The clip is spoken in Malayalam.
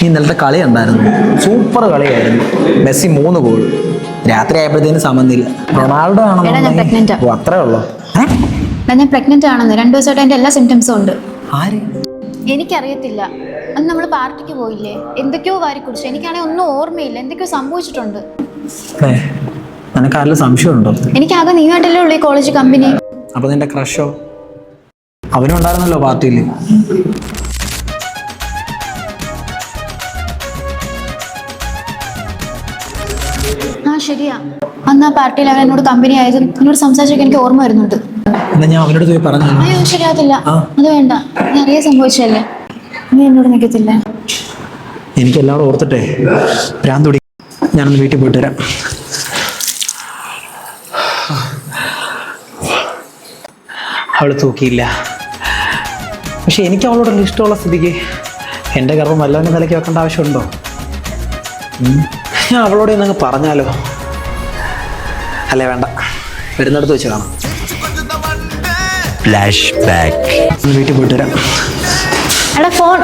ഇന്നലത്തെ കളി ഉണ്ടായിരുന്നു, സൂപ്പർ കളിയായിരുന്നു. Messi 3 goal. രാത്രി ആയപ്പോഴത്തേന് സമനില. റൊണാൾഡോ ആണോ? അത്രേ ഉള്ളൂ. ഞാൻ പ്രഗ്നന്റ് ആണെന്ന് 2 ദിവസമായിട്ട് എൻ്റെ എല്ലാ സിംറ്റംസും ഉണ്ട്. ആര്? എനിക്കറിയത്തില്ല. അന്ന് നമ്മൾ പാർട്ടിക്ക് പോയില്ലേ, എന്തൊക്കെയോ വാരി കുടിച്ചു. എനിക്കാണെങ്കിൽ ഒന്നും ഓർമ്മയില്ല, എന്തൊക്കെയോ സംഭവിച്ചിട്ടുണ്ട്. നിനക്ക് ആരെങ്കിലും സംശയമുണ്ടോ? എനിക്കാകെ നീയായിട്ടല്ലേ ഉള്ളൂ ഈ കോളേജ് കമ്പനി. അപ്പൊ നിന്റെ ക്രഷോ? അവനും ഉണ്ടായിരുന്നല്ലോ പാർട്ടിയിൽ. ആ ശരിയാ, അന്ന് ആ പാർട്ടിയിൽ അവൻ എന്നോട് കമ്പനി ആയതും എന്നോട് സംസാരിച്ചൊക്കെ എനിക്ക് ഓർമ്മ വരുന്നുണ്ട്. എന്നാ ഞാൻ അവനോട് പോയി പറഞ്ഞു. അയ്യോ ശരിയാകത്തില്ല, അത് വേണ്ട. നീ അറിയാൻ സംഭവിച്ചല്ലേ, നീ എന്നോട് നിൽക്കത്തില്ല. എനിക്ക് എല്ലാവരും ഓർത്തിട്ടെ ഭ്രാന്ത് പിടി. ഞാനൊന്ന് വീട്ടിൽ പോയിട്ട് വരാം. അവൾ തൂക്കിയില്ല, പക്ഷെ എനിക്ക് അവളോടുള്ള ഇഷ്ടമുള്ള സ്ഥിതിക്ക് എൻ്റെ ഗർഭം വല്ലവൻ്റെ നിലയ്ക്ക് വെക്കേണ്ട ആവശ്യമുണ്ടോ? ഞാൻ അവളോട് എന്നങ്ങ് പറഞ്ഞാലോ? അല്ലേ വേണ്ട, വരുന്നിടത്ത് വെച്ച് കാണാം. Flash back. വീട്ടിൽ പോയിട്ട് വരാം. എടാ ഫോൺ.